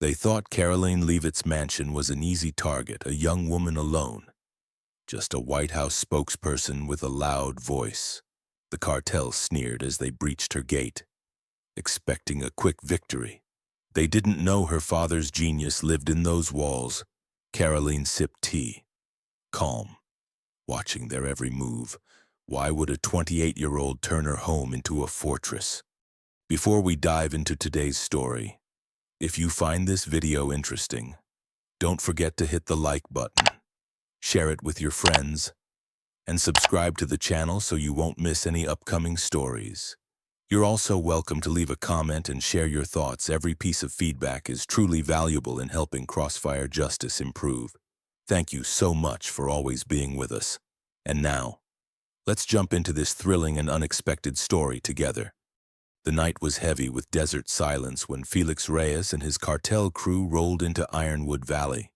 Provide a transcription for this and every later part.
They thought Karoline Leavitt's mansion was an easy target, a young woman alone. Just a White House spokesperson with a loud voice. The cartel sneered as they breached her gate, expecting a quick victory. They didn't know her father's genius lived in those walls. Karoline sipped tea, calm, watching their every move. Why would a 28-year-old turn her home into a fortress? Before we dive into today's story, if you find this video interesting, don't forget to hit the like button, share it with your friends, and subscribe to the channel so you won't miss any upcoming stories. You're also welcome to leave a comment and share your thoughts. Every piece of feedback is truly valuable in helping Crossfire Justice improve. Thank you so much for always being with us. And now, let's jump into this thrilling and unexpected story together. The night was heavy with desert silence when Felix Reyes and his cartel crew rolled into Ironwood Valley,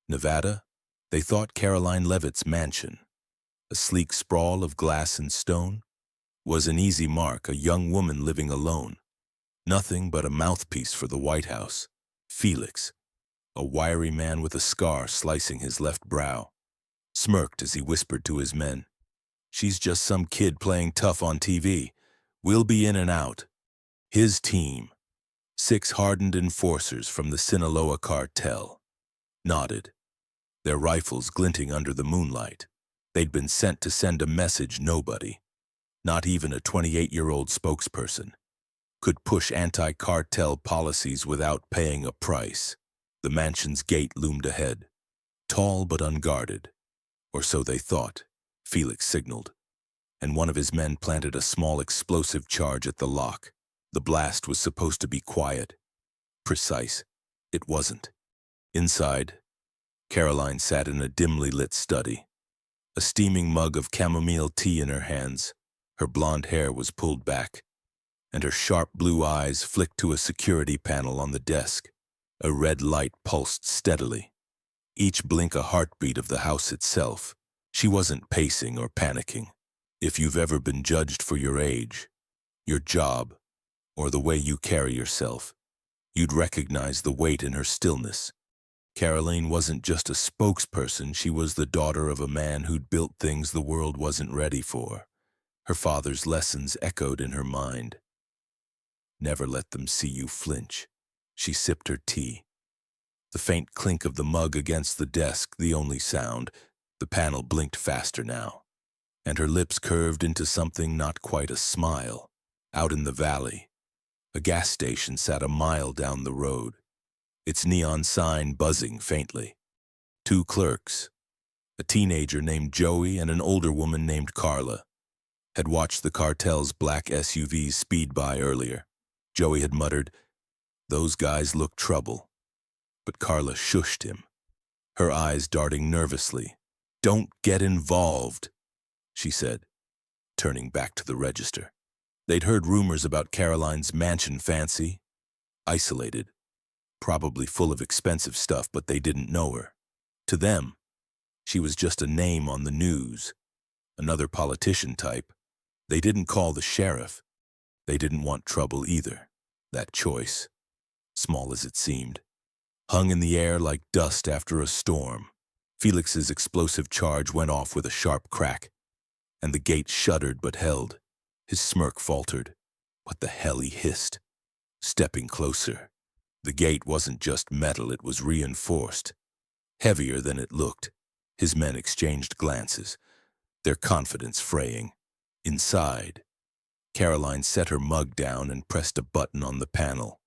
Nevada. They thought Karoline Leavitt's mansion, a sleek sprawl of glass and stone, was an easy mark, a young woman living alone. Nothing but a mouthpiece for the White House. Felix, a wiry man with a scar slicing his left brow, smirked as he whispered to his men, "She's just some kid playing tough on TV. We'll be in and out." His team, 6 hardened enforcers from the Sinaloa Cartel, nodded, their rifles glinting under the moonlight. They'd been sent to send a message nobody, not even a 28-year-old spokesperson, could push anti-cartel policies without paying a price. The mansion's gate loomed ahead, tall but unguarded, or so they thought. Felix signaled, and one of his men planted a small explosive charge at the lock. The blast was supposed to be quiet, precise. It wasn't. Inside, Karoline sat in a dimly lit study, a steaming mug of chamomile tea in her hands. Her blonde hair was pulled back, and her sharp blue eyes flicked to a security panel on the desk. A red light pulsed steadily, each blink a heartbeat of the house itself. She wasn't pacing or panicking. If you've ever been judged for your age, your job, or the way you carry yourself, you'd recognize the weight in her stillness. Karoline wasn't just a spokesperson, she was the daughter of a man who'd built things the world wasn't ready for. Her father's lessons echoed in her mind. Never let them see you flinch. She sipped her tea. The faint clink of the mug against the desk, the only sound. The panel blinked faster now, and her lips curved into something not quite a smile. Out in the valley, a gas station sat a mile down the road, its neon sign buzzing faintly. 2 clerks, a teenager named Joey and an older woman named Carla, had watched the cartel's black SUVs speed by earlier. Joey had muttered, "Those guys look trouble." But Carla shushed him, her eyes darting nervously. "Don't get involved," she said, turning back to the register. They'd heard rumors about Karoline's mansion, fancy, isolated, probably full of expensive stuff, but they didn't know her. To them, she was just a name on the news, another politician type. They didn't call the sheriff. They didn't want trouble either. That choice, small as it seemed, hung in the air like dust after a storm. Felix's explosive charge went off with a sharp crack, and the gate shuddered but held. His smirk faltered. "What the hell?" he hissed, stepping closer. The gate wasn't just metal, it was reinforced, heavier than it looked. His men exchanged glances, their confidence fraying. Inside, Karoline set her mug down and pressed a button on the panel.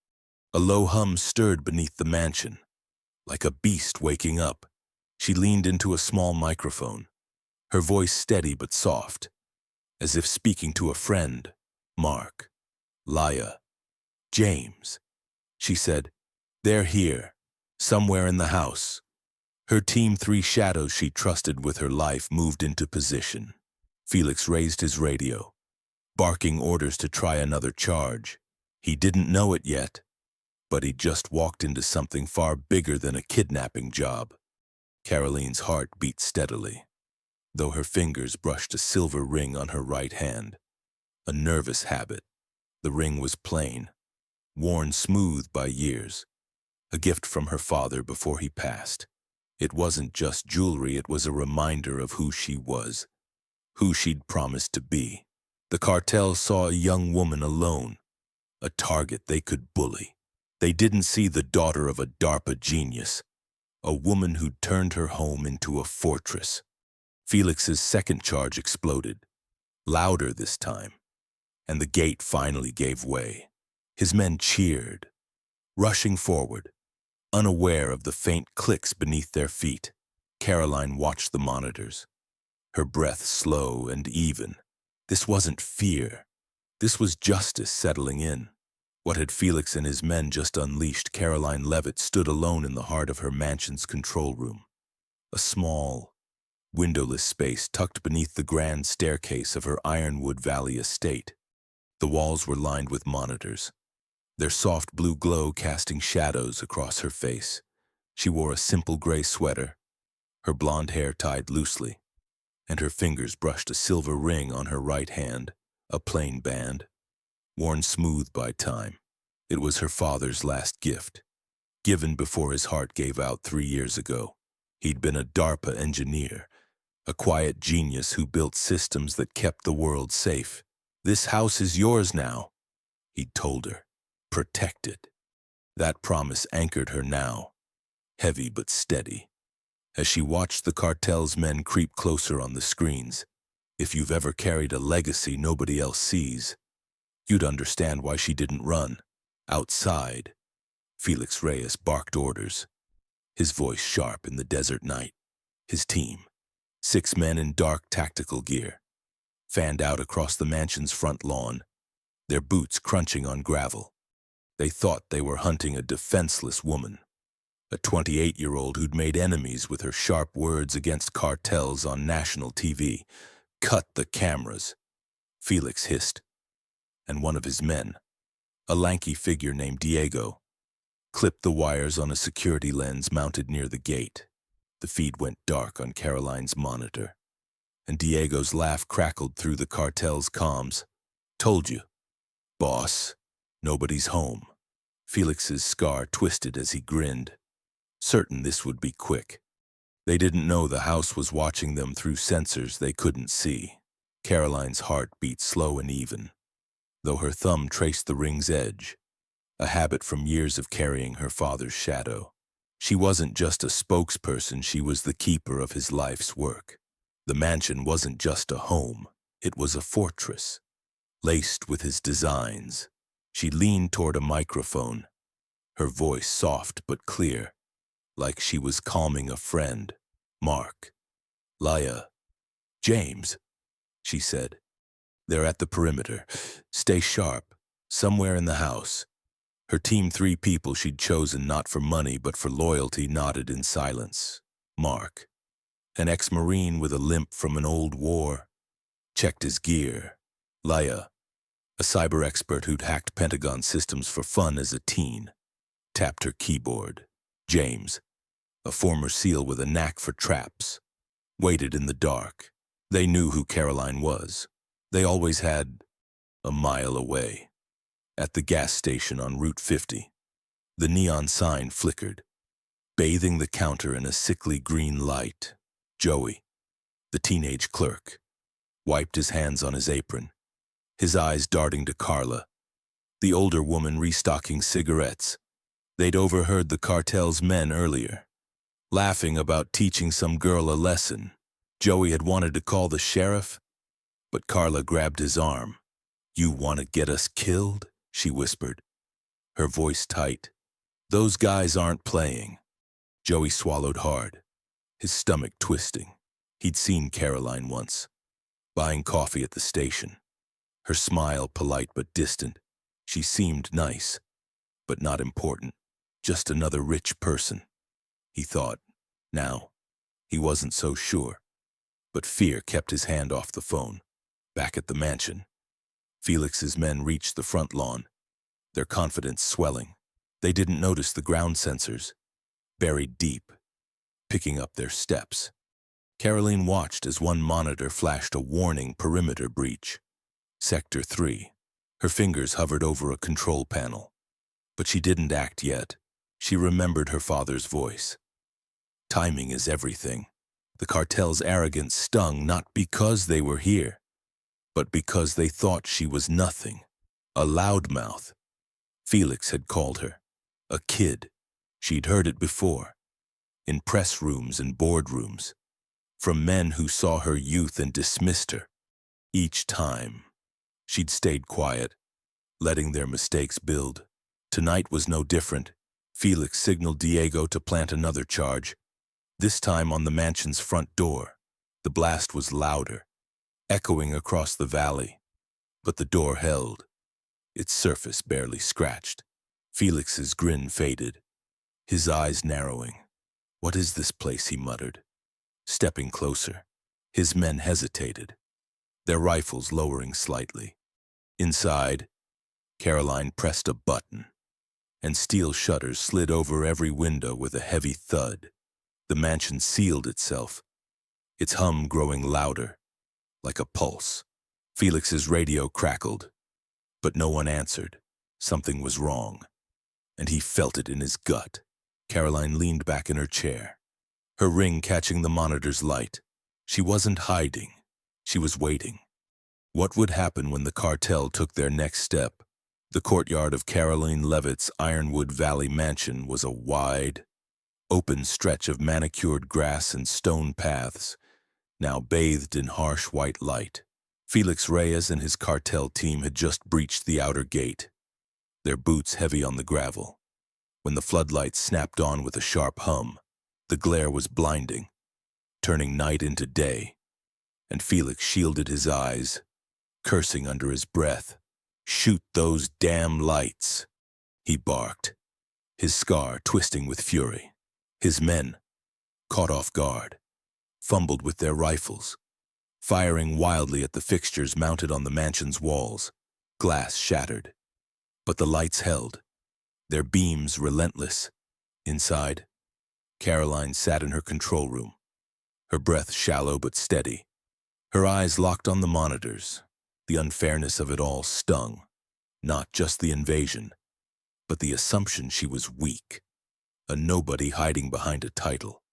A low hum stirred beneath the mansion, like a beast waking up. She leaned into a small microphone, her voice steady but soft, as if speaking to a friend. "Mark, Laya, James," she said. "They're here, somewhere in the house." Her team, 3 shadows she trusted with her life, moved into position. Felix raised his radio, barking orders to try another charge. He didn't know it yet, but he'd just walked into something far bigger than a kidnapping job. Karoline's heart beat steadily, though her fingers brushed a silver ring on her right hand. A nervous habit. The ring was plain, worn smooth by years, a gift from her father before he passed. It wasn't just jewelry, it was a reminder of who she was, who she'd promised to be. The cartel saw a young woman alone, a target they could bully. They didn't see the daughter of a DARPA genius, a woman who'd turned her home into a fortress. Felix's second charge exploded, louder this time, and the gate finally gave way. His men cheered, rushing forward, unaware of the faint clicks beneath their feet. Karoline watched the monitors, her breath slow and even. This wasn't fear. This was justice settling in. What had Felix and his men just unleashed? Karoline Leavitt stood alone in the heart of her mansion's control room. A small, windowless space tucked beneath the grand staircase of her Ironwood Valley estate. The walls were lined with monitors, their soft blue glow casting shadows across her face. She wore a simple gray sweater, her blonde hair tied loosely, and her fingers brushed a silver ring on her right hand, a plain band, worn smooth by time. It was her father's last gift, given before his heart gave out 3 years ago. He'd been a DARPA engineer, a quiet genius who built systems that kept the world safe. "This house is yours now," he'd told her. "Protect it." That promise anchored her now, heavy but steady. As she watched the cartel's men creep closer on the screens, if you've ever carried a legacy nobody else sees, you'd understand why she didn't run. Outside, Felix Reyes barked orders, his voice sharp in the desert night. His team, 6 men in dark tactical gear, fanned out across the mansion's front lawn, their boots crunching on gravel. They thought they were hunting a defenseless woman, a 28-year-old who'd made enemies with her sharp words against cartels on national TV. "Cut the cameras," Felix hissed, and one of his men, a lanky figure named Diego, clipped the wires on a security lens mounted near the gate. The feed went dark on Karoline's monitor, and Diego's laugh crackled through the cartel's comms. "Told you, boss, nobody's home." Felix's scar twisted as he grinned, certain this would be quick. They didn't know the house was watching them through sensors they couldn't see. Karoline's heart beat slow and even, though her thumb traced the ring's edge, a habit from years of carrying her father's shadow. She wasn't just a spokesperson, she was the keeper of his life's work. The mansion wasn't just a home, it was a fortress, laced with his designs. She leaned toward a microphone, her voice soft but clear, like she was calming a friend. "Mark, Laya, James," she said. "They're at the perimeter. Stay sharp, somewhere in the house." Her team, 3 people she'd chosen not for money but for loyalty, nodded in silence. Mark, an ex-Marine with a limp from an old war, checked his gear. Laya, a cyber expert who'd hacked Pentagon systems for fun as a teen, tapped her keyboard. James, a former SEAL with a knack for traps, waited in the dark. They knew who Karoline was. They always had. A mile away, at the gas station on Route 50, the neon sign flickered, bathing the counter in a sickly green light. Joey, the teenage clerk, wiped his hands on his apron, his eyes darting to Carla, the older woman restocking cigarettes. They'd overheard the cartel's men earlier, laughing about teaching some girl a lesson. Joey had wanted to call the sheriff, but Carla grabbed his arm. "You want to get us killed?" she whispered, her voice tight. "Those guys aren't playing." Joey swallowed hard, his stomach twisting. He'd seen Karoline once, buying coffee at the station. Her smile polite but distant. She seemed nice, but not important. Just another rich person, he thought. Now, he wasn't so sure. But fear kept his hand off the phone. Back at the mansion, Felix's men reached the front lawn, their confidence swelling. They didn't notice the ground sensors, buried deep, picking up their steps. Karoline watched as one monitor flashed a warning perimeter breach. Sector 3. Her fingers hovered over a control panel. But she didn't act yet. She remembered her father's voice. Timing is everything. The cartel's arrogance stung not because they were here, but because they thought she was nothing. A loudmouth. Felix had called her. A kid. She'd heard it before. In press rooms and boardrooms. From men who saw her youth and dismissed her. Each time, she'd stayed quiet, letting their mistakes build. Tonight was no different. Felix signaled Diego to plant another charge, this time on the mansion's front door. The blast was louder, echoing across the valley, but the door held, its surface barely scratched. Felix's grin faded, his eyes narrowing. "What is this place?" he muttered. Stepping closer, his men hesitated, their rifles lowering slightly. Inside, Karoline pressed a button, and steel shutters slid over every window with a heavy thud. The mansion sealed itself, its hum growing louder, like a pulse. Felix's radio crackled, but no one answered. Something was wrong, and he felt it in his gut. Karoline leaned back in her chair, her ring catching the monitor's light. She wasn't hiding, she was waiting. What would happen when the cartel took their next step? The courtyard of Karoline Leavitt's Ironwood Valley mansion was a wide, open stretch of manicured grass and stone paths, now bathed in harsh white light. Felix Reyes and his cartel team had just breached the outer gate, their boots heavy on the gravel. When the floodlights snapped on with a sharp hum, the glare was blinding, turning night into day, and Felix shielded his eyes, cursing under his breath. "Shoot those damn lights," he barked, his scar twisting with fury. His men, caught off guard, fumbled with their rifles, firing wildly at the fixtures mounted on the mansion's walls. Glass shattered, but the lights held, their beams relentless. Inside, Karoline sat in her control room, her breath shallow but steady, her eyes locked on the monitors. The unfairness of it all stung, not just the invasion, but the assumption she was weak, a nobody hiding behind a title.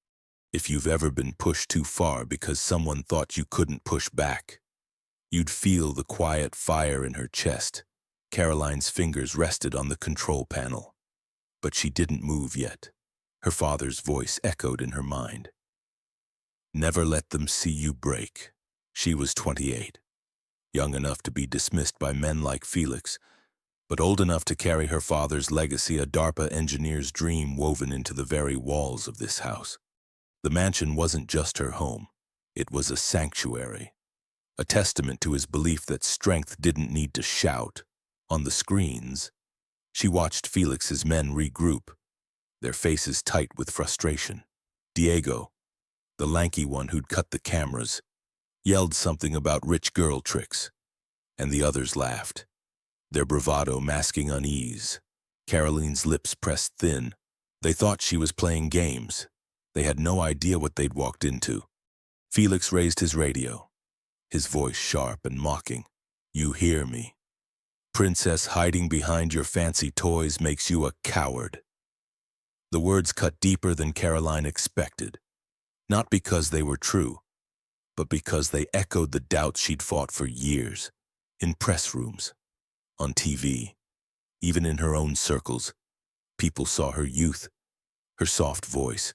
If you've ever been pushed too far because someone thought you couldn't push back, you'd feel the quiet fire in her chest. Karoline's fingers rested on the control panel, but she didn't move yet. Her father's voice echoed in her mind. Never let them see you break. She was 28. Young enough to be dismissed by men like Felix, but old enough to carry her father's legacy, a DARPA engineer's dream woven into the very walls of this house. The mansion wasn't just her home. It was a sanctuary, a testament to his belief that strength didn't need to shout. On the screens, she watched Felix's men regroup, their faces tight with frustration. Diego, the lanky one who'd cut the cameras, yelled something about rich girl tricks, and the others laughed, their bravado masking unease. Karoline's lips pressed thin. They thought she was playing games. They had no idea what they'd walked into. Felix raised his radio, his voice sharp and mocking. "You hear me? Princess hiding behind your fancy toys makes you a coward." The words cut deeper than Karoline expected, not because they were true, but because they echoed the doubts she'd fought for years, in press rooms, on TV, even in her own circles. People saw her youth, her soft voice,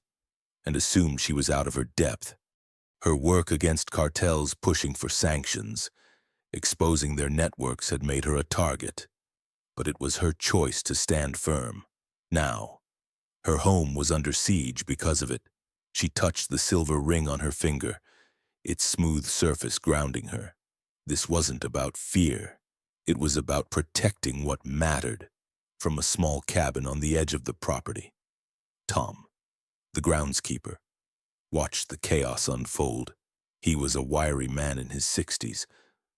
and assumed she was out of her depth. Her work against cartels pushing for sanctions, exposing their networks, had made her a target. But it was her choice to stand firm. Now, her home was under siege because of it. She touched the silver ring on her finger, its smooth surface grounding her. This wasn't about fear. It was about protecting what mattered. From a small cabin on the edge of the property, Tom, the groundskeeper, watched the chaos unfold. He was a wiry man in his 60s,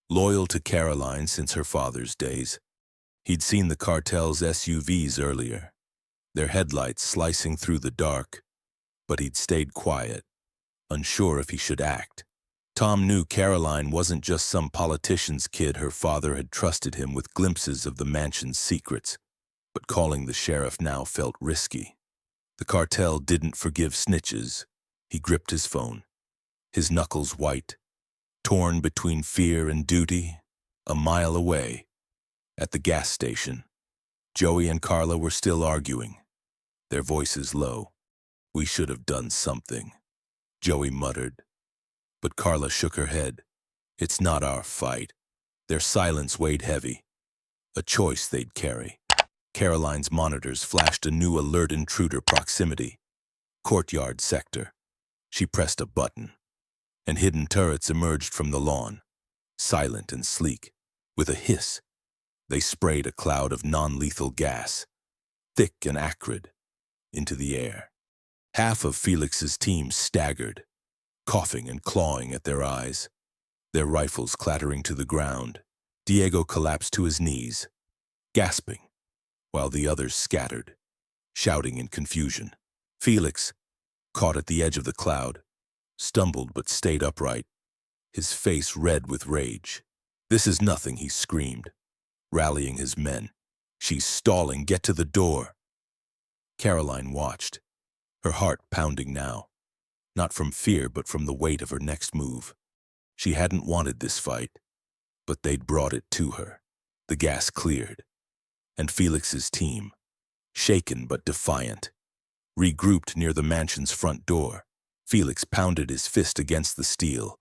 loyal to Karoline since her father's days. He'd seen the cartel's SUVs earlier, their headlights slicing through the dark, but he'd stayed quiet, unsure if he should act. Tom knew Karoline wasn't just some politician's kid. Her father had trusted him with glimpses of the mansion's secrets, but calling the sheriff now felt risky. The cartel didn't forgive snitches. He gripped his phone, his knuckles white, torn between fear and duty. A mile away, at the gas station, Joey and Carla were still arguing, their voices low. "We should have done something," Joey muttered. But Carla shook her head. "It's not our fight." Their silence weighed heavy, a choice they'd carry. Karoline's monitors flashed a new alert: intruder proximity. Courtyard sector. She pressed a button, and hidden turrets emerged from the lawn, silent and sleek. With a hiss, they sprayed a cloud of non-lethal gas, thick and acrid, into the air. Half of Felix's team staggered, coughing and clawing at their eyes, their rifles clattering to the ground. Diego collapsed to his knees, gasping, while the others scattered, shouting in confusion. Felix, caught at the edge of the cloud, stumbled but stayed upright, his face red with rage. "This is nothing," he screamed, rallying his men. "She's stalling. Get to the door." Karoline watched, her heart pounding now, not from fear but from the weight of her next move. She hadn't wanted this fight, but they'd brought it to her. The gas cleared, and Felix's team, shaken but defiant, regrouped near the mansion's front door. Felix pounded his fist against the steel,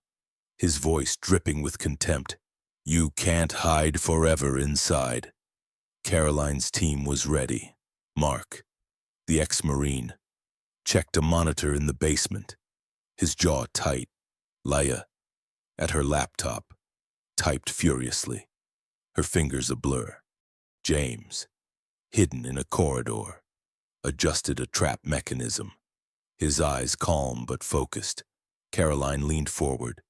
his voice dripping with contempt. "You can't hide forever inside." Karoline's team was ready. Mark, the ex-Marine, checked a monitor in the basement, his jaw tight. Leia, at her laptop, typed furiously, her fingers a blur. James, hidden in a corridor, adjusted a trap mechanism, his eyes calm but focused. Karoline leaned forward,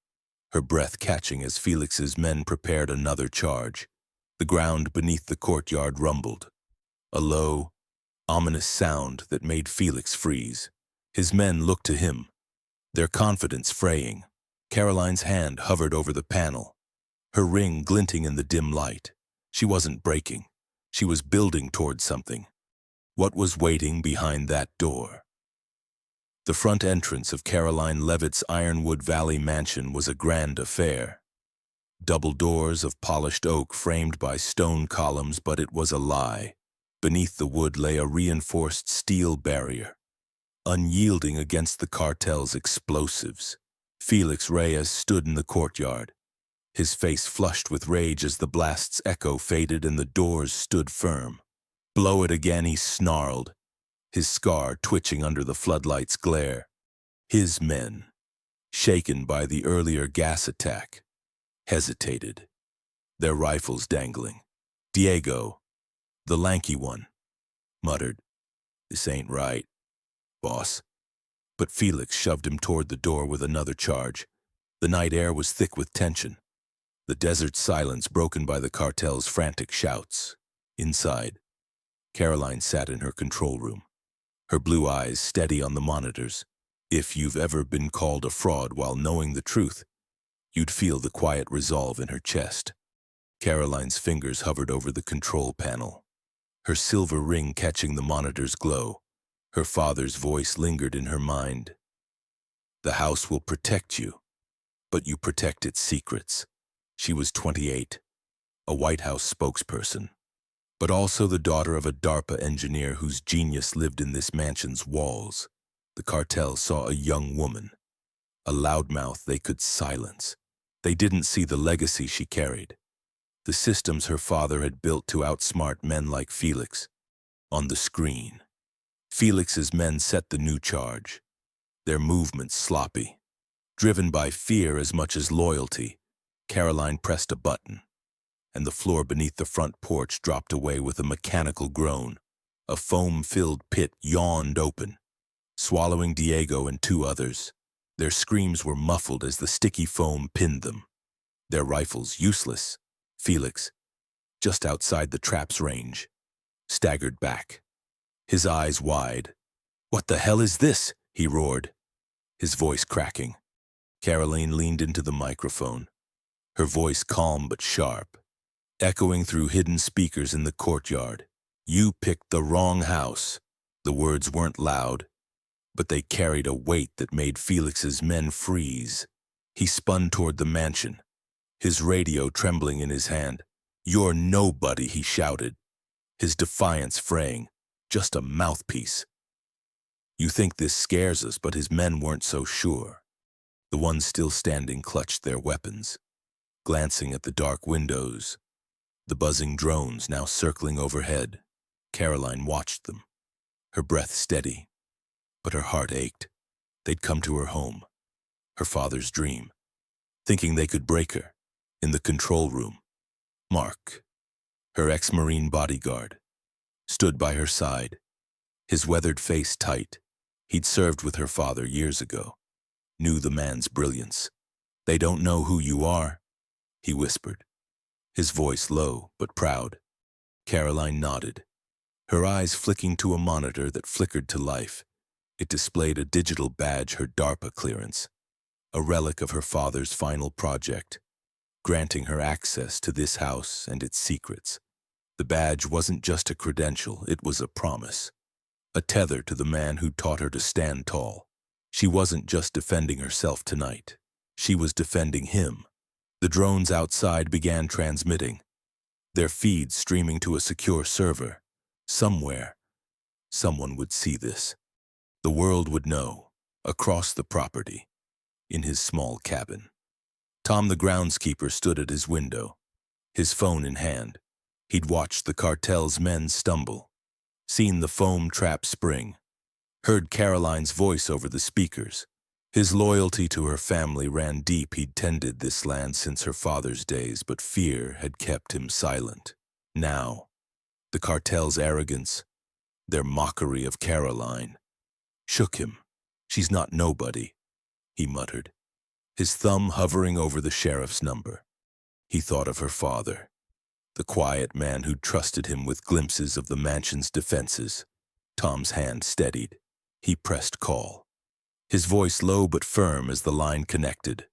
her breath catching as Felix's men prepared another charge. The ground beneath the courtyard rumbled, a low, ominous sound that made Felix freeze. His men looked to him, their confidence fraying. Karoline's hand hovered over the panel, her ring glinting in the dim light. She wasn't breaking. She was building toward something. What was waiting behind that door? The front entrance of Karoline Leavitt's Ironwood Valley mansion was a grand affair. Double doors of polished oak framed by stone columns, but it was a lie. Beneath the wood lay a reinforced steel barrier, unyielding against the cartel's explosives. Felix Reyes stood in the courtyard, his face flushed with rage as the blast's echo faded and the doors stood firm. "Blow it again," he snarled, his scar twitching under the floodlight's glare. His men, shaken by the earlier gas attack, hesitated, their rifles dangling. Diego, the lanky one, muttered, "This ain't right, boss." But Felix shoved him toward the door with another charge. The night air was thick with tension, the desert silence broken by the cartel's frantic shouts. Inside, Karoline sat in her control room, her blue eyes steady on the monitors. If you've ever been called a fraud while knowing the truth, you'd feel the quiet resolve in her chest. Karoline's fingers hovered over the control panel, her silver ring catching the monitor's glow. Her father's voice lingered in her mind. "The house will protect you, but you protect its secrets." She was 28, a White House spokesperson, but also the daughter of a DARPA engineer whose genius lived in this mansion's walls. The cartel saw a young woman, a loudmouth they could silence. They didn't see the legacy she carried, the systems her father had built to outsmart men like Felix. On the screen, Felix's men set the new charge, their movements sloppy, driven by fear as much as loyalty. Karoline pressed a button, and the floor beneath the front porch dropped away with a mechanical groan. A foam-filled pit yawned open, swallowing Diego and two others. Their screams were muffled as the sticky foam pinned them, their rifles useless. Felix, just outside the trap's range, staggered back, his eyes wide. "What the hell is this?" he roared, his voice cracking. Karoline leaned into the microphone, her voice calm but sharp, echoing through hidden speakers in the courtyard. "You picked the wrong house. The words weren't loud, but they carried a weight that made Felix's men freeze. He spun toward the mansion, his radio trembling in his hand. "You're nobody," he shouted, his defiance fraying, "just a mouthpiece." You think this scares us, but his men weren't so sure. The ones still standing clutched their weapons, glancing at the dark windows, the buzzing drones now circling overhead. Karoline watched them, her breath steady, but her heart ached. They'd come to her home, her father's dream, thinking they could break her. In the control room, Mark, her ex-Marine bodyguard, stood by her side, his weathered face tight. He'd served with her father years ago, knew the man's brilliance. "They don't know who you are," he whispered, his voice low but proud. Karoline nodded, her eyes flicking to a monitor that flickered to life. It displayed a digital badge, her DARPA clearance, a relic of her father's final project, granting her access to this house and its secrets. The badge wasn't just a credential, it was a promise, a tether to the man who taught her to stand tall. She wasn't just defending herself tonight, she was defending him. The drones outside began transmitting, their feeds streaming to a secure server. Somewhere, someone would see this. The world would know, across the property, in his small cabin. Tom the groundskeeper stood at his window, his phone in hand. He'd watched the cartel's men stumble, seen the foam trap spring, heard Karoline's voice over the speakers. His loyalty to her family ran deep. He'd tended this land since her father's days, but fear had kept him silent. Now, the cartel's arrogance, their mockery of Karoline, shook him. "She's not nobody," he muttered, his thumb hovering over the sheriff's number. He thought of her father, the quiet man who trusted him with glimpses of the mansion's defenses. Tom's hand steadied. He pressed call, his voice low but firm as the line connected.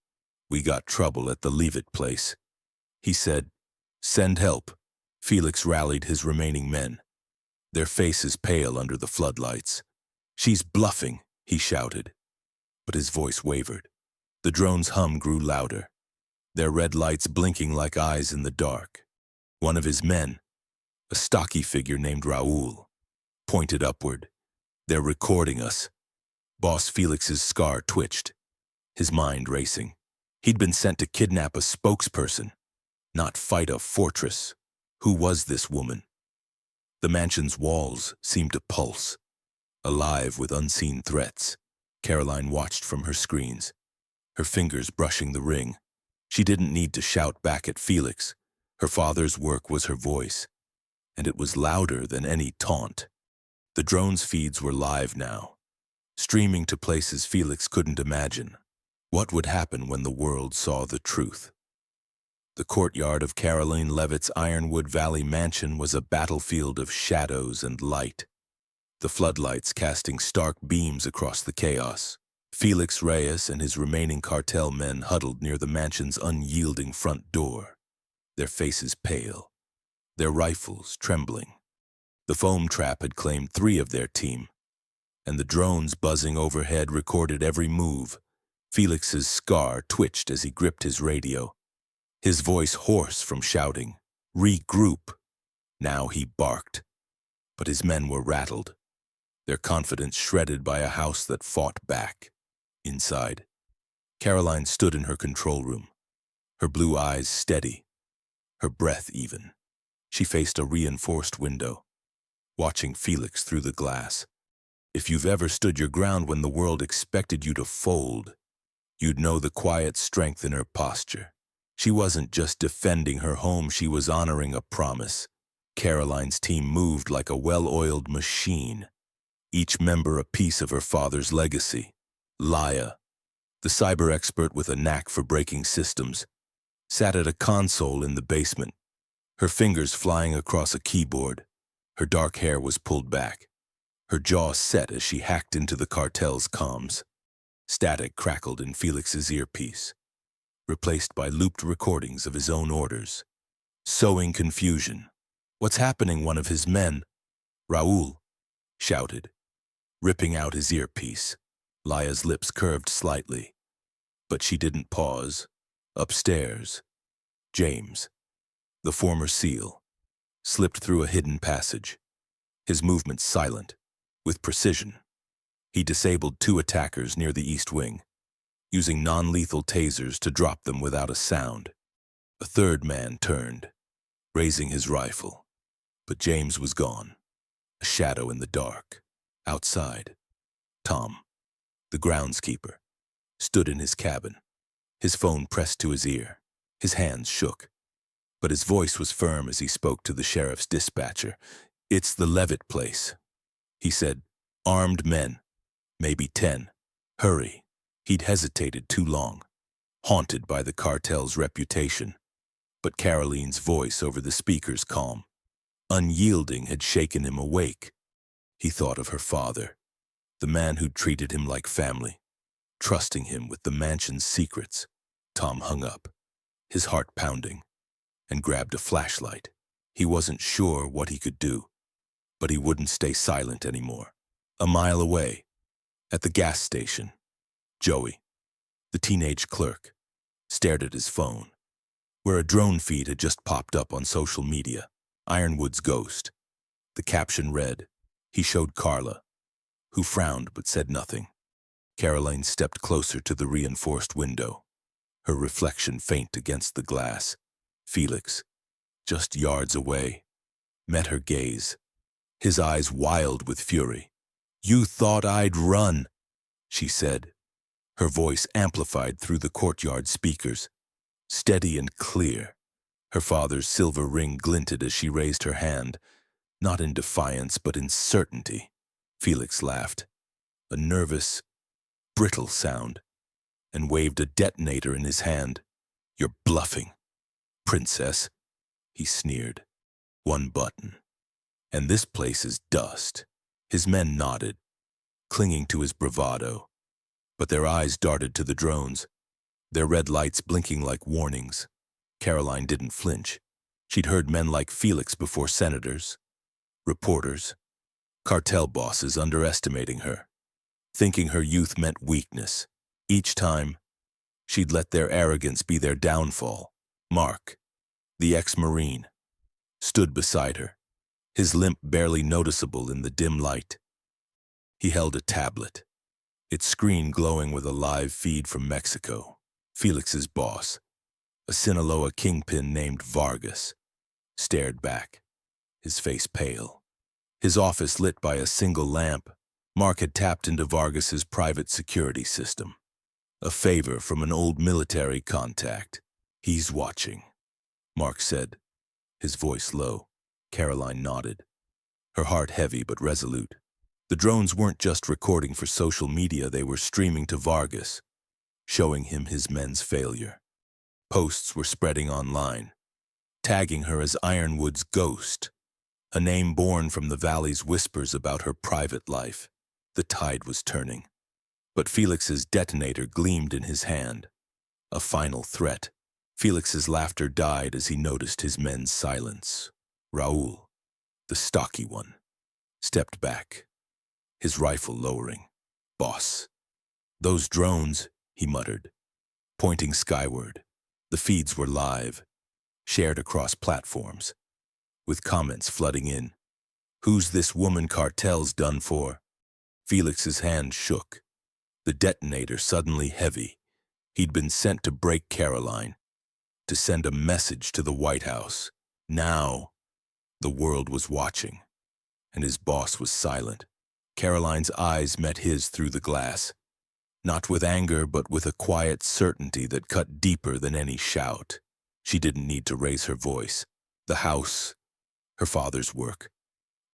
"We got trouble at the Leavitt place," he said. "Send help." Felix rallied his remaining men, their faces pale under the floodlights. "She's bluffing," he shouted, but his voice wavered. The drone's hum grew louder, their red lights blinking like eyes in the dark. One of his men, a stocky figure named Raoul, pointed upward. "They're recording us." Boss Felix's scar twitched, his mind racing. He'd been sent to kidnap a spokesperson, not fight a fortress. Who was this woman? The mansion's walls seemed to pulse, alive with unseen threats. Karoline watched from her screens, her fingers brushing the ring. She didn't need to shout back at Felix. Her father's work was her voice, and it was louder than any taunt. The drone's feeds were live now, streaming to places Felix couldn't imagine. What would happen when the world saw the truth? The courtyard of Karoline Leavitt's Ironwood Valley mansion was a battlefield of shadows and light, the floodlights casting stark beams across the chaos. Felix Reyes and his remaining cartel men huddled near the mansion's unyielding front door, their faces pale, their rifles trembling. The foam trap had claimed 3 of their team, and the drones buzzing overhead recorded every move. Felix's scar twitched as he gripped his radio, his voice hoarse from shouting, "Regroup!" Now he barked, but his men were rattled, their confidence shredded by a house that fought back. Inside, Karoline stood in her control room, her blue eyes steady, her breath even. She faced a reinforced window, watching Felix through the glass. If you've ever stood your ground when the world expected you to fold, you'd know the quiet strength in her posture. She wasn't just defending her home, she was honoring a promise. Karoline's team moved like a well-oiled machine, each member a piece of her father's legacy. Laya, the cyber expert with a knack for breaking systems, sat at a console in the basement, her fingers flying across a keyboard. Her dark hair was pulled back, her jaw set as she hacked into the cartel's comms. Static crackled in Felix's earpiece, replaced by looped recordings of his own orders, sowing confusion. "What's happening?" one of his men, Raoul, shouted. ripping out his earpiece. Laya's lips curved slightly, but she didn't pause. Upstairs, James, the former SEAL, slipped through a hidden passage, his movements silent, with precision. He disabled 2 attackers near the east wing, using non-lethal tasers to drop them without a sound. A third man turned, raising his rifle, but James was gone, a shadow in the dark. Outside, Tom, the groundskeeper, stood in his cabin, his phone pressed to his ear. His hands shook, but his voice was firm as he spoke to the sheriff's dispatcher. "It's the Leavitt place," he said. "Armed men, maybe 10. Hurry." He'd hesitated too long, haunted by the cartel's reputation. But Karoline's voice over the speaker's calm, unyielding, had shaken him awake. He thought of her father, the man who'd treated him like family, trusting him with the mansion's secrets. Tom hung up, his heart pounding, and grabbed a flashlight. He wasn't sure what he could do, but he wouldn't stay silent anymore. A mile away, at the gas station, Joey, the teenage clerk, stared at his phone, where a drone feed had just popped up on social media. Ironwood's ghost. The caption read, "He showed Carla," who frowned but said nothing. Karoline stepped closer to the reinforced window, her reflection faint against the glass. Felix, just yards away, met her gaze, his eyes wild with fury. "You thought I'd run," she said, her voice amplified through the courtyard speakers, steady and clear. Her father's silver ring glinted as she raised her hand, not in defiance but in certainty. Felix laughed, a nervous, brittle sound, and waved a detonator in his hand. "You're bluffing, princess," he sneered. "One button, and this place is dust." His men nodded, clinging to his bravado, but their eyes darted to the drones, their red lights blinking like warnings. Karoline didn't flinch. She'd heard men like Felix before, senators, reporters, cartel bosses underestimating her, thinking her youth meant weakness. Each time, she'd let their arrogance be their downfall. Mark, the ex-Marine, stood beside her, his limp barely noticeable in the dim light. He held a tablet, its screen glowing with a live feed from Mexico. Felix's boss, a Sinaloa kingpin named Vargas, stared back, his face pale. His office lit by a single lamp. Mark had tapped into Vargas's private security system, a favor from an old military contact. "He's watching," Mark said, his voice low. Karoline nodded, her heart heavy but resolute. The drones weren't just recording for social media, they were streaming to Vargas, showing him his men's failure. Posts were spreading online, tagging her as Ironwood's ghost, a name born from the valley's whispers about her private life. The tide was turning, but Felix's detonator gleamed in his hand, a final threat. Felix's laughter died as he noticed his men's silence. Raul, the stocky one, stepped back, his rifle lowering. "Boss, those drones," he muttered, pointing skyward. The feeds were live, shared across platforms, with comments flooding in. "Who's this woman Cartel's done for?" Felix's hand shook, the detonator suddenly heavy. He'd been sent to break Karoline, to send a message to the White House. Now, the world was watching, and his boss was silent. Karoline's eyes met his through the glass, not with anger but with a quiet certainty that cut deeper than any shout. She didn't need to raise her voice. The house, her father's work,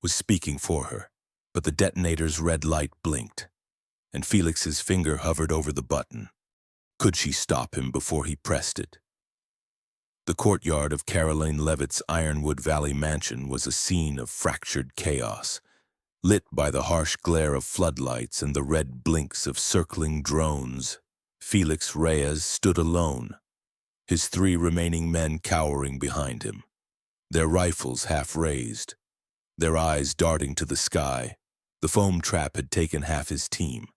was speaking for her. But the detonator's red light blinked, and Felix's finger hovered over the button. Could she stop him before he pressed it? The courtyard of Karoline Leavitt's Ironwood Valley mansion was a scene of fractured chaos, lit by the harsh glare of floodlights and the red blinks of circling drones. Felix Reyes stood alone, his 3 remaining men cowering behind him, their rifles half raised, their eyes darting to the sky. The foam trap had taken half his team,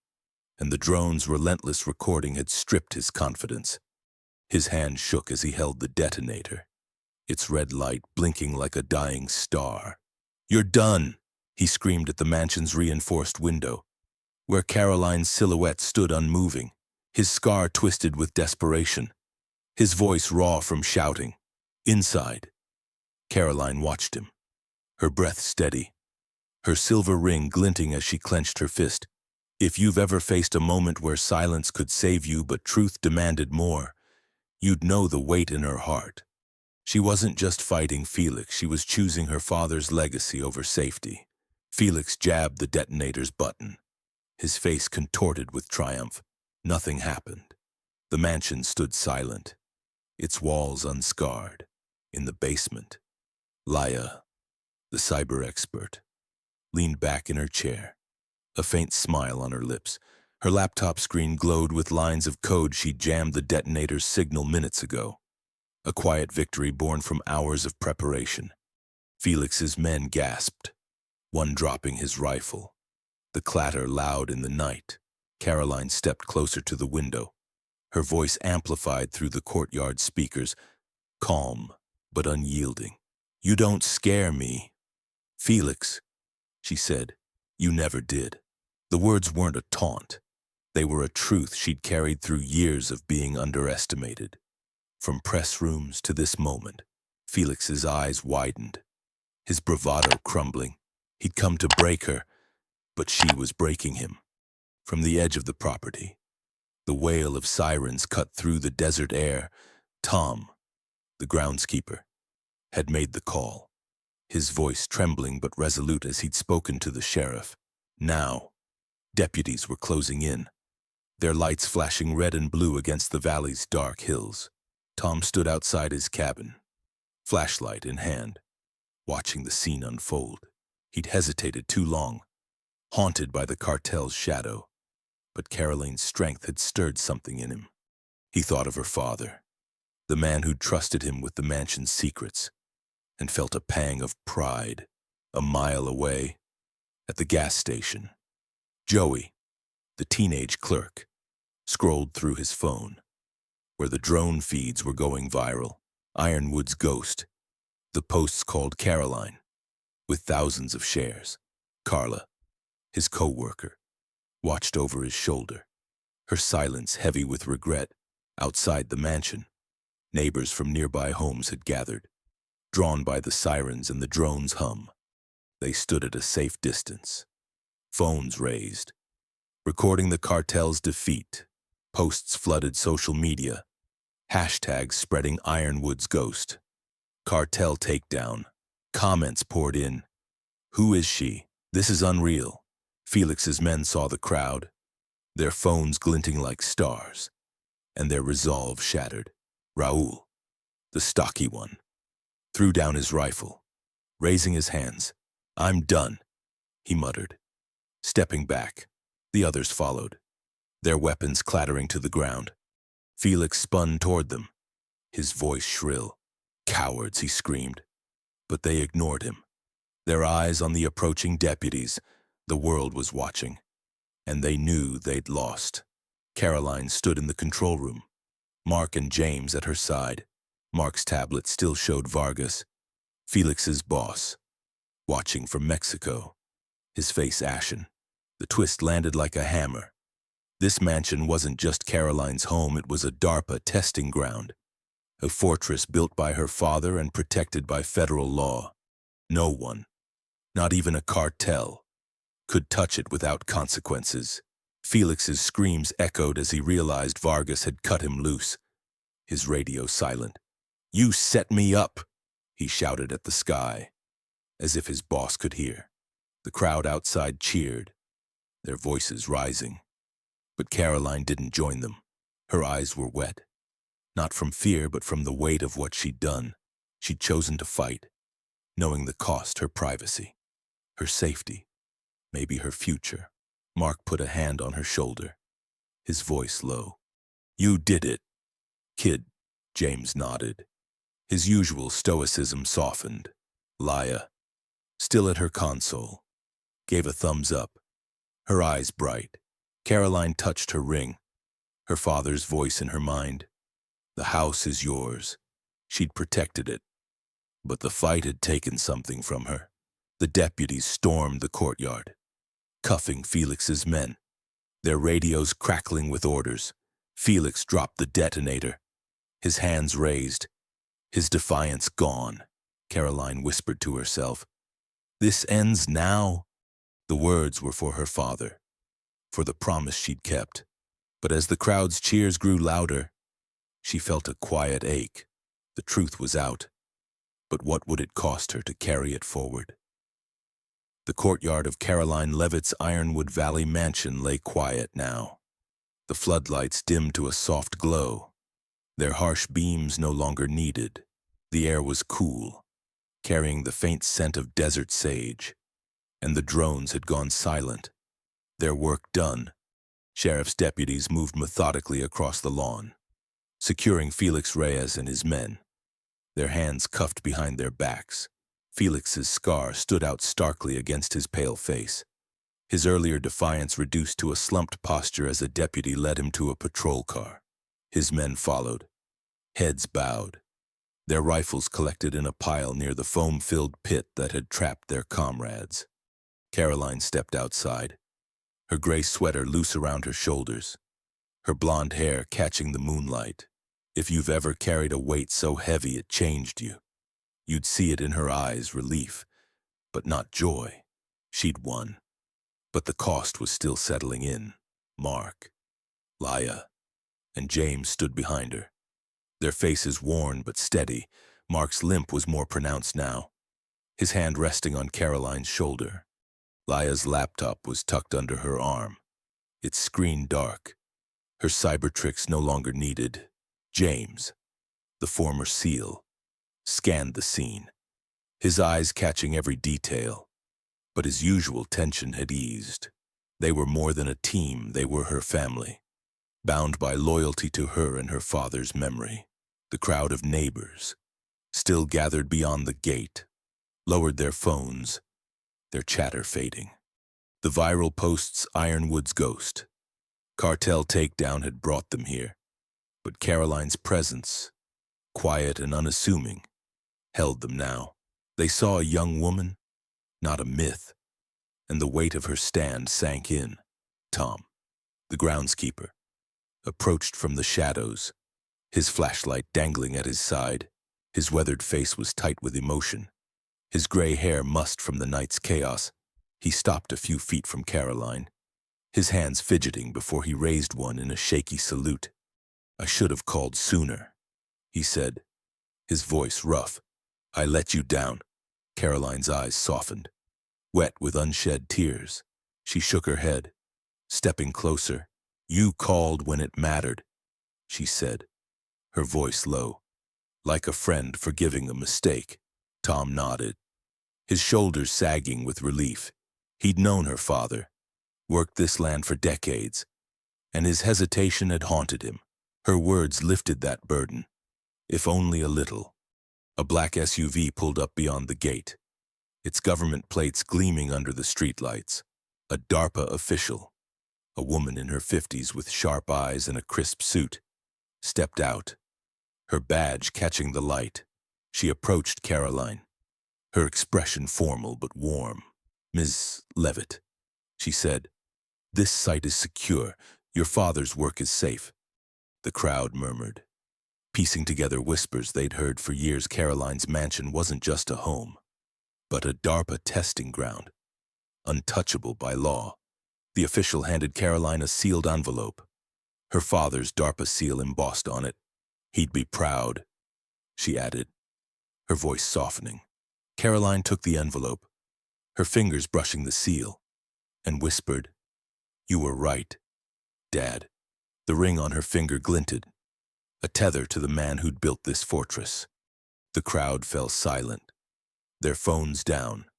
and the drone's relentless recording had stripped his confidence. His hand shook as he held the detonator, its red light blinking like a dying star. "You're done!" he screamed at the mansion's reinforced window, where Karoline's silhouette stood unmoving, his scar twisted with desperation, his voice raw from shouting. Inside, Karoline watched him, her breath steady, her silver ring glinting as she clenched her fist. If you've ever faced a moment where silence could save you but truth demanded more, you'd know the weight in her heart. She wasn't just fighting Felix, she was choosing her father's legacy over safety. Felix jabbed the detonator's button, his face contorted with triumph. Nothing happened. The mansion stood silent, its walls unscarred. In the basement, Laya, the cyber expert, leaned back in her chair, a faint smile on her lips. Her laptop screen glowed with lines of code she'd jammed the detonator's signal minutes ago. A quiet victory born from hours of preparation. Felix's men gasped, one dropping his rifle. The clatter loud in the night. Karoline stepped closer to the window, her voice amplified through the courtyard speakers, calm but unyielding. "You don't scare me, Felix," she said. "You never did." The words weren't a taunt. They were a truth she'd carried through years of being underestimated. From press rooms to this moment, Felix's eyes widened, his bravado crumbling. He'd come to break her, but she was breaking him. From the edge of the property, the wail of sirens cut through the desert air. Tom, the groundskeeper, had made the call, his voice trembling but resolute as he'd spoken to the sheriff. Now, deputies were closing in, their lights flashing red and blue against the valley's dark hills. Tom stood outside his cabin, flashlight in hand, watching the scene unfold. He'd hesitated too long, haunted by the cartel's shadow, but Karoline's strength had stirred something in him. He thought of her father, the man who'd trusted him with the mansion's secrets, and felt a pang of pride. A mile away, at the gas station, Joey, the teenage clerk, scrolled through his phone, where the drone feeds were going viral. Ironwood's ghost. The posts called Karoline, with thousands of shares. Carla, his co-worker, watched over his shoulder, her silence heavy with regret. Outside the mansion, neighbors from nearby homes had gathered, drawn by the sirens and the drone's hum. They stood at a safe distance, phones raised, recording the cartel's defeat. Posts flooded social media, hashtags spreading Ironwood's ghost. Cartel takedown. Comments poured in. "Who is she? This is unreal." Felix's men saw the crowd, their phones glinting like stars, and their resolve shattered. Raul, the stocky one, threw down his rifle, raising his hands. "I'm done," he muttered. Stepping back, the others followed, their weapons clattering to the ground. Felix spun toward them, his voice shrill. "Cowards," he screamed. But they ignored him, their eyes on the approaching deputies. The world was watching, and they knew they'd lost. Karoline stood in the control room, Mark and James at her side. Mark's tablet still showed Vargas, Felix's boss, watching from Mexico, his face ashen. The twist landed like a hammer. This mansion wasn't just Karoline's home, it was a DARPA testing ground, a fortress built by her father and protected by federal law. No one, not even a cartel, could touch it without consequences. Felix's screams echoed as he realized Vargas had cut him loose, his radio silent. "You set me up," he shouted at the sky, as if his boss could hear. The crowd outside cheered, their voices rising. But Karoline didn't join them. Her eyes were wet, not from fear but from the weight of what she'd done. She'd chosen to fight, knowing the cost: her privacy, her safety, maybe her future. Mark put a hand on her shoulder, his voice low. "You did it, kid." James nodded, his usual stoicism softened. Laya, still at her console, gave a thumbs up. her eyes bright. Karoline touched her ring, her father's voice in her mind. The house is yours. She'd protected it. But the fight had taken something from her. The deputies stormed the courtyard, cuffing Felix's men, their radios crackling with orders. Felix dropped the detonator, his hands raised, his defiance gone. Karoline whispered to herself, "This ends now." The words were for her father, for the promise she'd kept. But as the crowd's cheers grew louder, she felt a quiet ache. The truth was out, but what would it cost her to carry it forward? The courtyard of Karoline Leavitt's Ironwood Valley mansion lay quiet now. The floodlights dimmed to a soft glow, their harsh beams no longer needed. The air was cool, carrying the faint scent of desert sage, and the drones had gone silent. Their work done, sheriff's deputies moved methodically across the lawn, securing Felix Reyes and his men, their hands cuffed behind their backs. Felix's scar stood out starkly against his pale face, his earlier defiance reduced to a slumped posture as a deputy led him to a patrol car. His men followed, heads bowed, their rifles collected in a pile near the foam-filled pit that had trapped their comrades. Karoline stepped outside, her gray sweater loose around her shoulders, her blonde hair catching the moonlight. If you've ever carried a weight so heavy it changed you, you'd see it in her eyes, relief, but not joy. She'd won. But the cost was still settling in. Mark, Laya, and James stood behind her, their faces worn but steady. Mark's limp was more pronounced now, his hand resting on Karoline's shoulder. Laya's laptop was tucked under her arm, its screen dark, her cyber tricks no longer needed. James, the former SEAL, scanned the scene, his eyes catching every detail. But his usual tension had eased. They were more than a team, they were her family, bound by loyalty to her and her father's memory. The crowd of neighbors, still gathered beyond the gate, lowered their phones, their chatter fading. The viral post's Ironwood's ghost. Cartel takedown had brought them here, but Karoline's presence, quiet and unassuming, held them now. They saw a young woman, not a myth, and the weight of her stand sank in. Tom, the groundskeeper, approached from the shadows, his flashlight dangling at his side. His weathered face was tight with emotion, his gray hair mussed from the night's chaos. He stopped a few feet from Karoline, his hands fidgeting before he raised one in a shaky salute. "I should have called sooner," he said, his voice rough. "I let you down." Karoline's eyes softened, wet with unshed tears. She shook her head, stepping closer. "You called when it mattered," she said, her voice low, like a friend forgiving a mistake. Tom nodded, his shoulders sagging with relief. He'd known her father, worked this land for decades, and his hesitation had haunted him. Her words lifted that burden, if only a little. A black SUV pulled up beyond the gate, its government plates gleaming under the streetlights. A DARPA official, a woman in her 50s with sharp eyes and a crisp suit, stepped out, her badge catching the light. She approached Karoline, her expression formal but warm. "Ms. Leavitt," she said, "this site is secure. Your father's work is safe." The crowd murmured, piecing together whispers they'd heard for years. Karoline's mansion wasn't just a home, but a DARPA testing ground, untouchable by law. The official handed Karoline a sealed envelope, her father's DARPA seal embossed on it. "He'd be proud," she added, her voice softening. Karoline took the envelope, her fingers brushing the seal, and whispered, "You were right, Dad." The ring on her finger glinted, a tether to the man who'd built this fortress. The crowd fell silent, their phones down,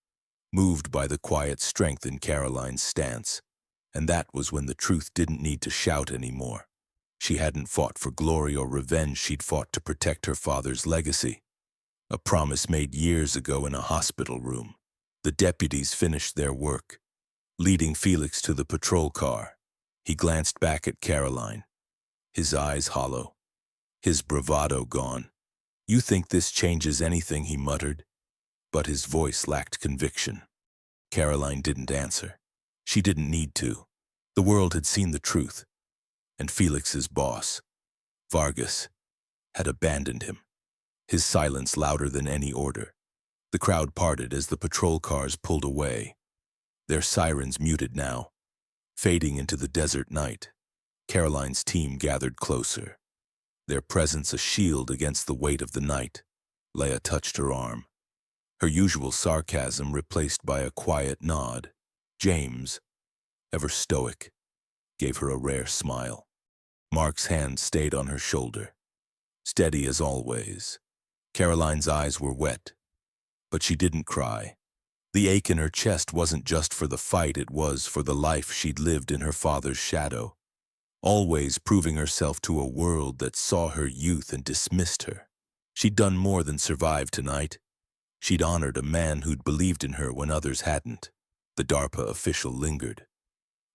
moved by the quiet strength in Karoline's stance. And that was when the truth didn't need to shout anymore. She hadn't fought for glory or revenge, she'd fought to protect her father's legacy. A promise made years ago in a hospital room. The deputies finished their work, leading Felix to the patrol car. He glanced back at Karoline, his eyes hollow, his bravado gone. "You think this changes anything?" he muttered, but his voice lacked conviction. Karoline didn't answer. She didn't need to. The world had seen the truth, and Felix's boss, Vargas, had abandoned him, his silence louder than any order. The crowd parted as the patrol cars pulled away, their sirens muted now, fading into the desert night. Karoline's team gathered closer, their presence a shield against the weight of the night. Leia touched her arm, her usual sarcasm replaced by a quiet nod. James, ever stoic, gave her a rare smile. Mark's hand stayed on her shoulder, steady as always. Karoline's eyes were wet, but she didn't cry. The ache in her chest wasn't just for the fight, it was for the life she'd lived in her father's shadow, always proving herself to a world that saw her youth and dismissed her. She'd done more than survive tonight. She'd honored a man who'd believed in her when others hadn't. The DARPA official lingered,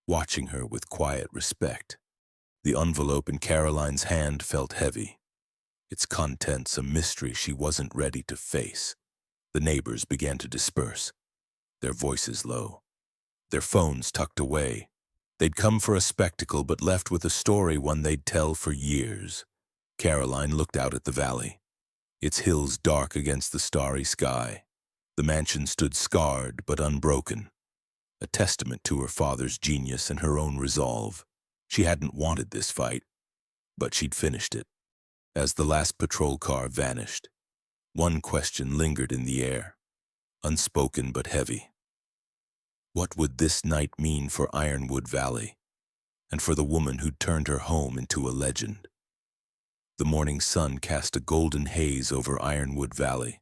watching her with quiet respect. The envelope in Karoline's hand felt heavy, its contents a mystery she wasn't ready to face. The neighbors began to disperse, their voices low, their phones tucked away. They'd come for a spectacle but left with a story, one they'd tell for years. Karoline looked out at the valley, its hills dark against the starry sky. The mansion stood scarred but unbroken, a testament to her father's genius and her own resolve. She hadn't wanted this fight, but she'd finished it. As the last patrol car vanished, one question lingered in the air, unspoken but heavy. What would this night mean for Ironwood Valley, and for the woman who'd turned her home into a legend? The morning sun cast a golden haze over Ironwood Valley,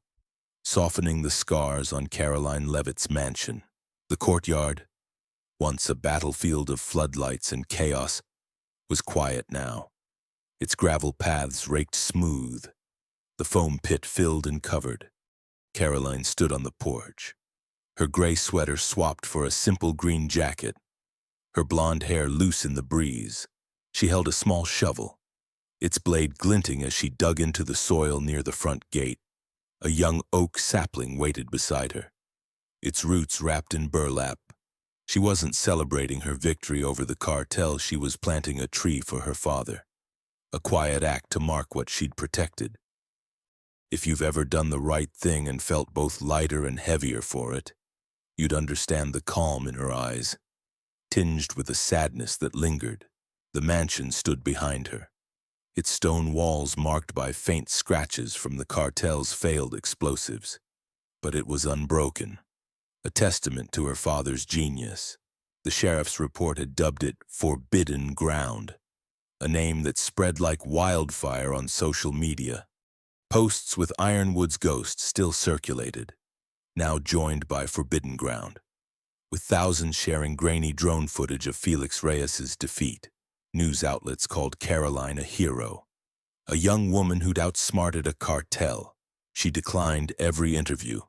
softening the scars on Karoline Leavitt's mansion. The courtyard, once a battlefield of floodlights and chaos, was quiet now. Its gravel paths raked smooth, the foam pit filled and covered. Karoline stood on the porch, her gray sweater swapped for a simple green jacket, her blonde hair loose in the breeze. She held a small shovel, its blade glinting as she dug into the soil near the front gate. A young oak sapling waited beside her, its roots wrapped in burlap. She wasn't celebrating her victory over the cartel, she was planting a tree for her father, a quiet act to mark what she'd protected. If you've ever done the right thing and felt both lighter and heavier for it, you'd understand the calm in her eyes, tinged with a sadness that lingered. The mansion stood behind her, its stone walls marked by faint scratches from the cartel's failed explosives. But it was unbroken, a testament to her father's genius. The sheriff's report had dubbed it Forbidden Ground, a name that spread like wildfire on social media. Posts with Ironwood's ghost still circulated, now joined by Forbidden Ground, with thousands sharing grainy drone footage of Felix Reyes's defeat. News outlets called Karoline a hero, a young woman who'd outsmarted a cartel. She declined every interview,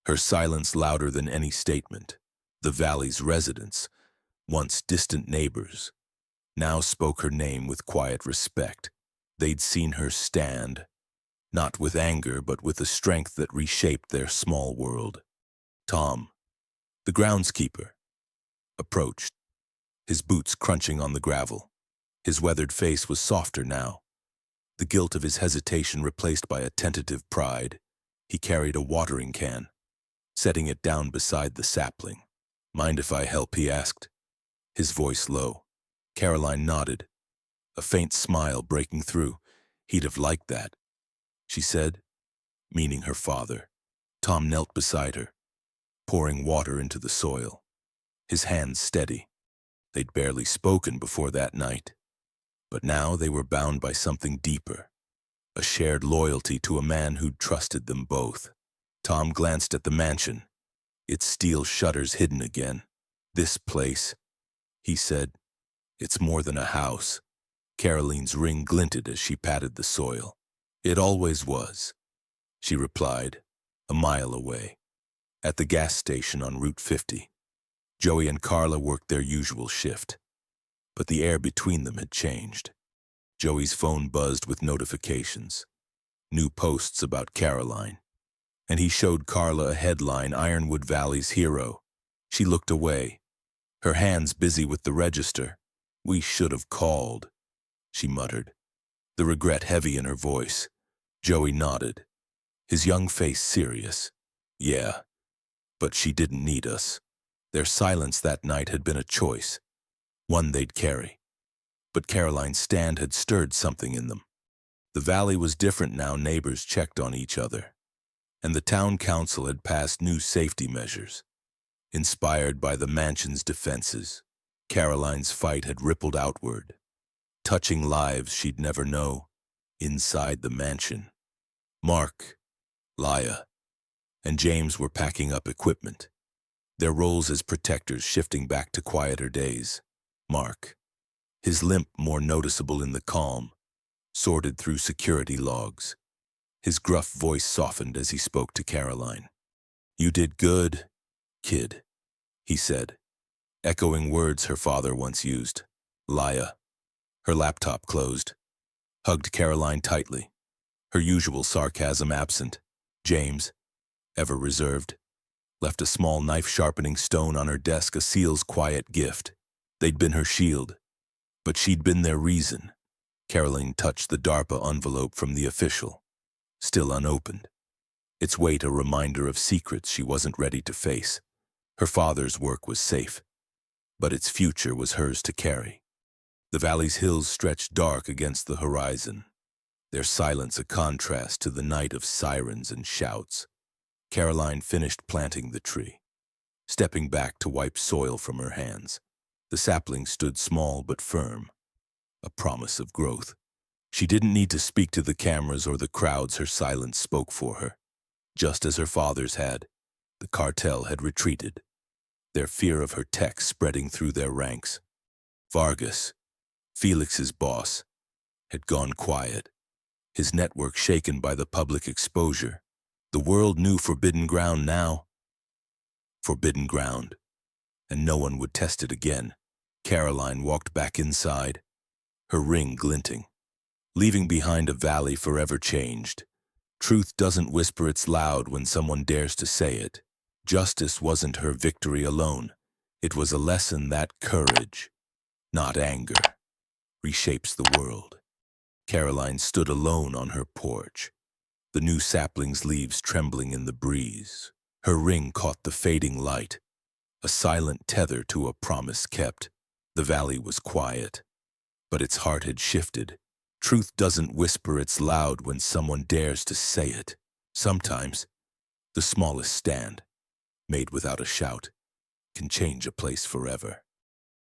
her silence louder than any statement. The valley's residents, once distant neighbors, now spoke her name with quiet respect. They'd seen her stand, not with anger but with a strength that reshaped their small world. Tom, the groundskeeper, approached, his boots crunching on the gravel. His weathered face was softer now, the guilt of his hesitation replaced by a tentative pride. He carried a watering can, setting it down beside the sapling. "Mind if I help?" he asked, his voice low. Karoline nodded, a faint smile breaking through. "He'd have liked that," she said, meaning her father. Tom knelt beside her, pouring water into the soil, his hands steady. They'd barely spoken before that night, but now they were bound by something deeper, a shared loyalty to a man who'd trusted them both. Tom glanced at the mansion, its steel shutters hidden again. "This place," he said, "it's more than a house." Karoline's ring glinted as she patted the soil. "It always was," she replied, a mile away, at the gas station on Route 50. Joey and Carla worked their usual shift, but the air between them had changed. Joey's phone buzzed with notifications, new posts about Karoline, and he showed Carla a headline, "Ironwood Valley's Hero." She looked away, her hands busy with the register. "We should have called," she muttered, the regret heavy in her voice. Joey nodded, his young face serious. "Yeah, but she didn't need us." Their silence that night had been a choice, one they'd carry. But Karoline's stand had stirred something in them. The valley was different now. Neighbors checked on each other, and the town council had passed new safety measures. Inspired by the mansion's defenses, Karoline's fight had rippled outward, touching lives she'd never know inside the mansion. Mark, Laya, and James were packing up equipment, their roles as protectors shifting back to quieter days. Mark, his limp more noticeable in the calm, sorted through security logs. His gruff voice softened as he spoke to Karoline. "You did good, kid," he said, echoing words her father once used. Laya, her laptop closed, hugged Karoline tightly, her usual sarcasm absent. James, ever reserved, left a small knife-sharpening stone on her desk, a seal's quiet gift. They'd been her shield, but she'd been their reason. Karoline touched the DARPA envelope from the official, still unopened, its weight a reminder of secrets she wasn't ready to face. Her father's work was safe, but its future was hers to carry. The valley's hills stretched dark against the horizon, their silence a contrast to the night of sirens and shouts. Karoline finished planting the tree, stepping back to wipe soil from her hands. The sapling stood small but firm, a promise of growth. She didn't need to speak to the cameras or the crowds. Her silence spoke for her. Just as her father's had, the cartel had retreated, their fear of her tech spreading through their ranks. Vargas, Felix's boss, had gone quiet, his network shaken by the public exposure. The world knew forbidden ground now. Forbidden ground, and no one would test it again. Karoline walked back inside, her ring glinting, leaving behind a valley forever changed. Truth doesn't whisper, it's loud when someone dares to say it. Justice wasn't her victory alone. It was a lesson that courage, not anger, reshapes the world. Karoline stood alone on her porch, the new sapling's leaves trembling in the breeze. Her ring caught the fading light, a silent tether to a promise kept. The valley was quiet, but its heart had shifted. Truth doesn't whisper, it's loud when someone dares to say it. Sometimes, the smallest stand, made without a shout, can change a place forever.